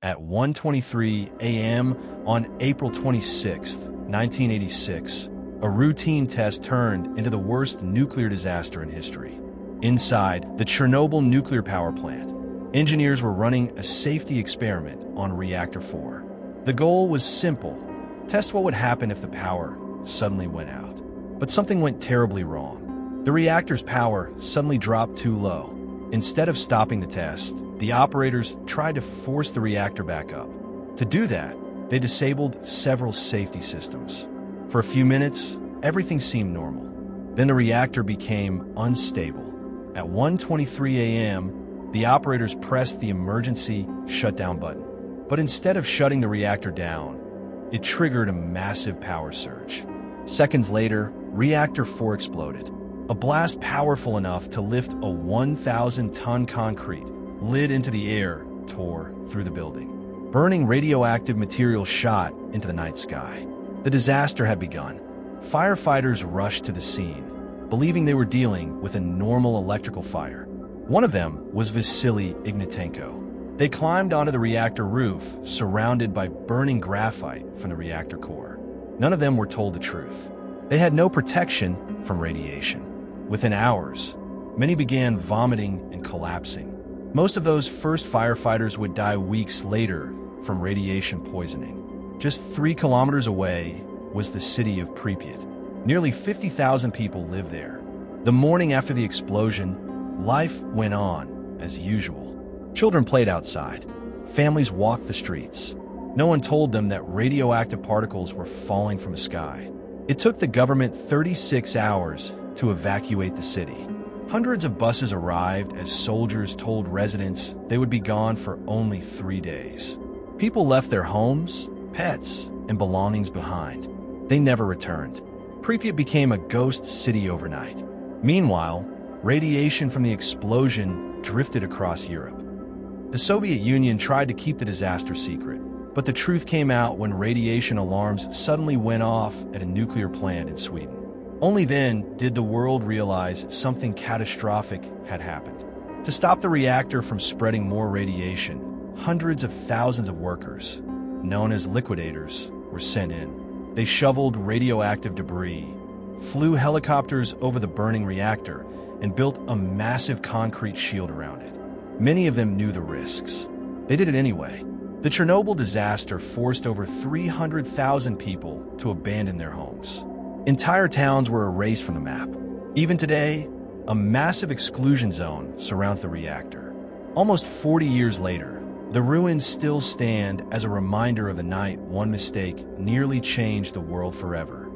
At 1:23 a.m. on April 26, 1986, a routine test turned into the worst nuclear disaster in history. Inside the Chernobyl nuclear power plant, engineers were running a safety experiment on Reactor 4. The goal was simple: test what would happen if the power suddenly went out. But something went terribly wrong. The reactor's power suddenly dropped too low. Instead of stopping the test, the operators tried to force the reactor back up. To do that, they disabled several safety systems. For a few minutes, everything seemed normal. Then the reactor became unstable. At 1:23 a.m., the operators pressed the emergency shutdown button. But instead of shutting the reactor down, it triggered a massive power surge. Seconds later, Reactor 4 exploded. A blast powerful enough to lift a 1,000-ton concrete lid into the air tore through the building. Burning radioactive material shot into the night sky. The disaster had begun. Firefighters rushed to the scene, believing they were dealing with a normal electrical fire. One of them was Vasily Ignatenko. They climbed onto the reactor roof, surrounded by burning graphite from the reactor core. None of them were told the truth. They had no protection from radiation. Within hours, many began vomiting and collapsing. Most of those first firefighters would die weeks later from radiation poisoning. Just 3 kilometers away was the city of Pripyat. Nearly 50,000 people lived there. The morning after the explosion, life went on as usual. Children played outside. Families walked the streets. No one told them that radioactive particles were falling from the sky. It took the government 36 hours to evacuate the city. Hundreds of buses arrived as soldiers told residents they would be gone for only 3 days. People left their homes, pets, and belongings behind. They never returned. Pripyat became a ghost city overnight. Meanwhile, radiation from the explosion drifted across Europe. The Soviet Union tried to keep the disaster secret, but the truth came out when radiation alarms suddenly went off at a nuclear plant in Sweden. Only then did the world realize something catastrophic had happened. To stop the reactor from spreading more radiation, hundreds of thousands of workers, known as liquidators, were sent in. They shoveled radioactive debris, flew helicopters over the burning reactor, and built a massive concrete shield around it. Many of them knew the risks. They did it anyway. The Chernobyl disaster forced over 300,000 people to abandon their homes. Entire towns were erased from the map. Even today, a massive exclusion zone surrounds the reactor. Almost 40 years later, the ruins still stand as a reminder of the night one mistake nearly changed the world forever.